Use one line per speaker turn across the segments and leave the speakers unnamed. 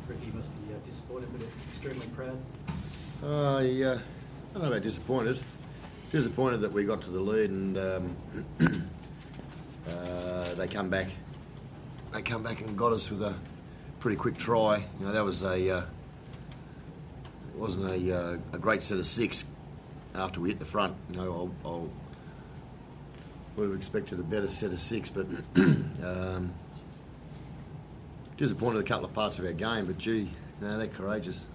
Ricky, you must be disappointed, but extremely proud.
Yeah, I don't know about disappointed. Disappointed that we got to the lead and they come back. They come back and got us with a pretty quick try. You know, that was it wasn't a great set of six after we hit the front. You know, I would have expected a better set of six, but disappointed a couple of parts of our game. But gee, no, they're courageous.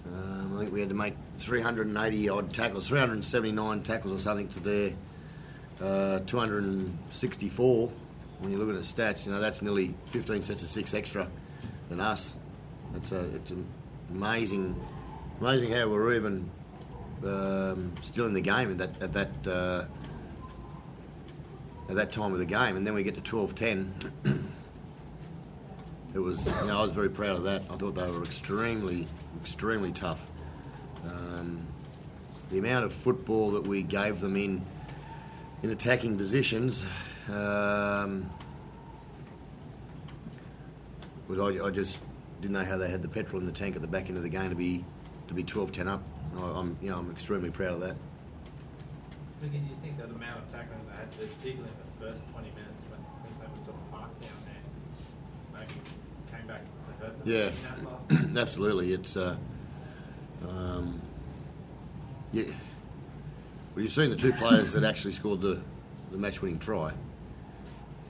I think we had to make 380 odd tackles, 379 tackles or something to their 264. When you look at the stats, you know, that's nearly 15 sets of six extra than us. It's amazing how we're even still in the game at that time of the game, and then we get to 12-10. It was, you know, I was very proud of that. I thought they were extremely tough. The amount of football that we gave them in attacking positions was I just didn't know how they had the petrol in the tank at the back end of the game to be 12-10 up. I'm extremely proud of that.
Can you think that the amount of tackling they had, particularly in the first 20 minutes when they were sort of marked down there, maybe came back to hurt them?
Yeah, absolutely. It's yeah. Well, you've seen the two players that actually scored the match-winning try,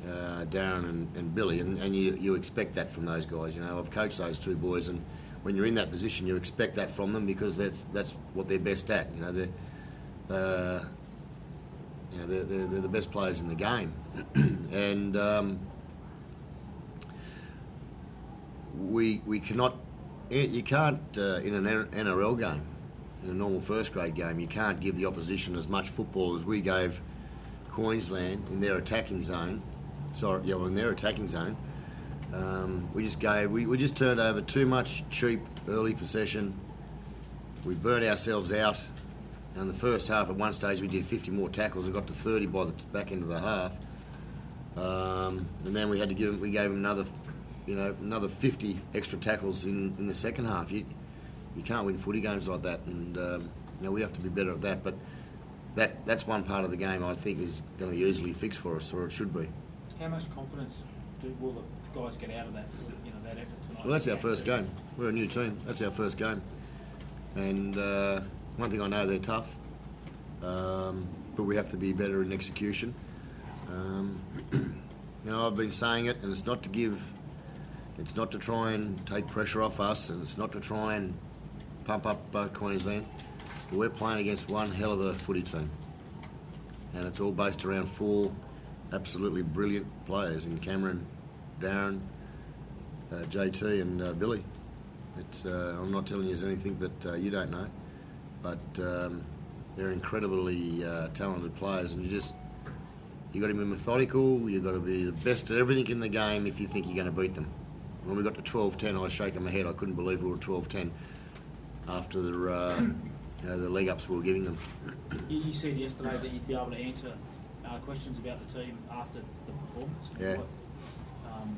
Darren and Billy, and you expect that from those guys. You know, I've coached those two boys, and when you're in that position, you expect that from them because that's what they're best at. You know, they're the best players in the game, and we cannot. You can't in an NRL game, in a normal first grade game, you can't give the opposition as much football as we gave Queensland in their attacking zone. In their attacking zone. We just turned over too much cheap early possession. We burnt ourselves out. In the first half, at one stage, we did 50 more tackles and got to 30 by the back end of the half. And then we gave them another 50 extra tackles in the second half. You can't win footy games like that, and we have to be better at that. But that's one part of the game I think is going to be easily fixed for us, or it should be.
How much confidence will the guys get out of that effort tonight?
Well, that's our first game. We're a new team. That's our first game. And one thing I know, they're tough, but we have to be better in execution. I've been saying it, and it's not to try and take pressure off us, and it's not to try and pump up Queensland. But we're playing against one hell of a footy team, and it's all based around four absolutely brilliant players in Cameron, Darren, JT and Billy. I'm not telling you anything that you don't know, but they're incredibly talented players, and you got to be methodical. You got to be the best at everything in the game if you think you're going to beat them. When we got to 12-10, I was shaking my head. I couldn't believe we were 12-10 after the leg ups we were giving them.
You said yesterday that you'd be able to answer questions about the team after the performance.
Yeah.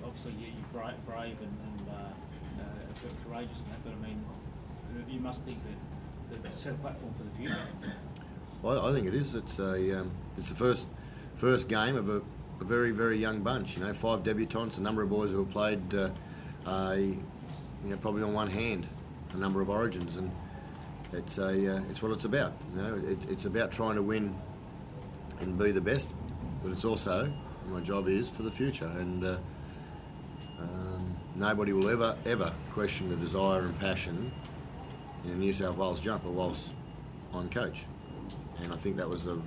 Obviously, you're brave and courageous in that, but I mean, you must think that they've set a platform for the future.
Well, I think it is. It's the first game of a very, very young bunch. 5 debutants, a number of boys who have played, probably on one hand, a number of origins, and it's what it's about. It's about trying to win and be the best, but it's also, my job is for the future, and nobody will ever question the desire and passion in a New South Wales jumper whilst I'm coach, and I think that was a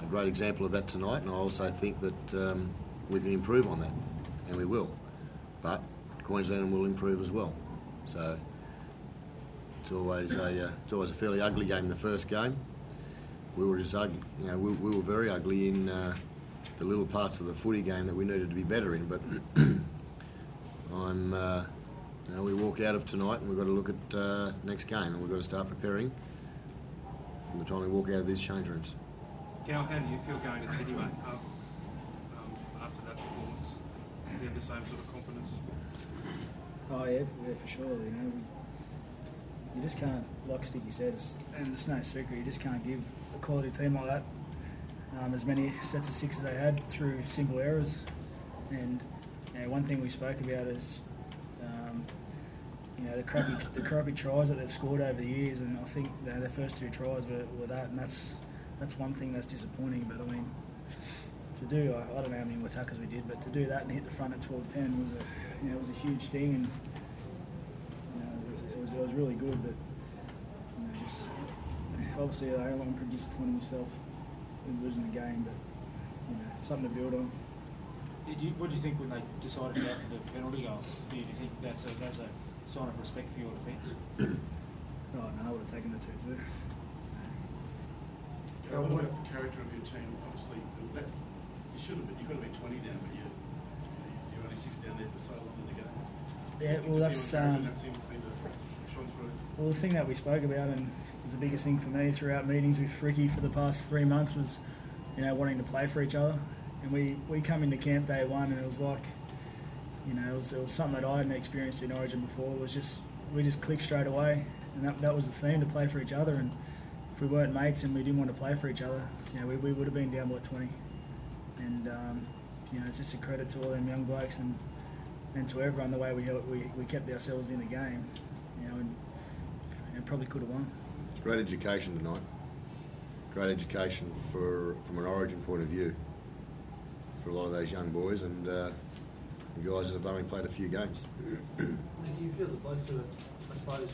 great example of that tonight, and I also think that we can improve on that, and we will, but Queensland will improve as well. So it's always a fairly ugly game. The first game, we were just ugly. We were very ugly in the little parts of the footy game that we needed to be better in. But we walk out of tonight, and we've got to look at next game, and we've got to start preparing from the time we walk out of these change rooms.
Gal, how do you feel going to City, mate, after that performance? And then
had the same sort of confidence as well?
Oh yeah, for sure. You know, you just can't, like Sticky said, and it's no secret, you just can't give a quality team like that as many sets of sixes they had through simple errors. And you know, one thing we spoke about is you know, the crappy tries that they've scored over the years, and I think their first 2 tries were that, and that's one thing that's disappointing. But I mean, to do, I don't know how many more tackles we did, but to do that and hit the front at 12-10 was a huge thing, and you know, it was really good. But you know, just obviously I'm pretty disappointed myself in losing the game, but you know, something to build on.
What do you think when they decided to go for the penalty goal? Do you think that's a sign of respect for your defence?
Oh no, I would have taken the 2-2.
What about the character of your team? Obviously, you could have been 20 down, but you're only 6 down there for so long in the game.
Yeah, well
that seems to be the shone through.
Well, the thing that we spoke about, and was the biggest thing for me throughout meetings with Ricky for the past 3 months, was, you know, wanting to play for each other. And we come into camp day one, and it was like, you know, it was something that I hadn't experienced in Origin before. It was just, we just clicked straight away, and that was the theme, to play for each other. And if we weren't mates and we didn't want to play for each other, you know, we would have been down by 20. And you know, it's just a credit to all them young blokes and to everyone the way we kept ourselves in the game, you know, and probably could have won.
Great education tonight. Great education from an Origin point of view for a lot of those young boys and the guys that have only played a few games.
Do you feel the blokes who are, I suppose,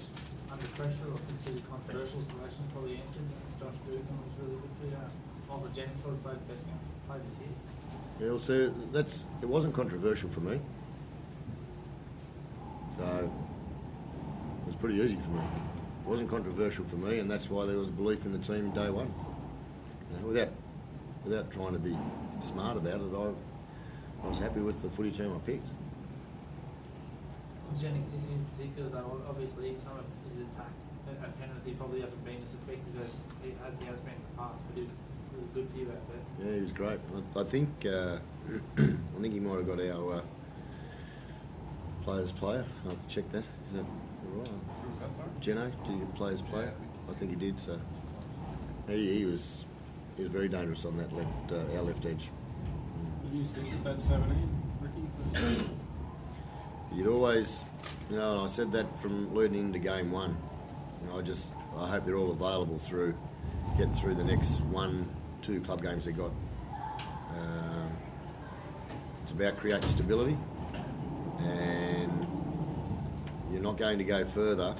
under pressure or considered controversial selections probably answered? Josh Goodman was really good for you. Oliver Jennings probably played the best game played this year.
Yeah, well, so it wasn't controversial for me. So it was pretty easy for me. It wasn't controversial for me, and that's why there was belief in the team day one. You know, without trying to be smart about it, I was happy with the footy team I picked.
Jennings in particular, though, obviously some of his attack at penalty probably hasn't been as effective as he has been in the past, but he was really good for you out there.
Yeah, he was great. I think I think he might have got our players player. I'll have to check that. Is that right?
Who was that, sorry?
Geno, did he get players player?
Yeah,
I think he did. So he was very dangerous on that our left edge.
Did you stick with that 17, Ricky, for a second?
You'd always, you know, and I said that from leading into game one. You know, I hope they're all available through getting through the next 1-2 club games they got. It's about creating stability, and you're not going to go further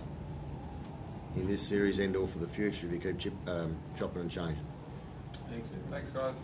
in this series and or for the future if you keep chopping and changing.
Thanks, guys.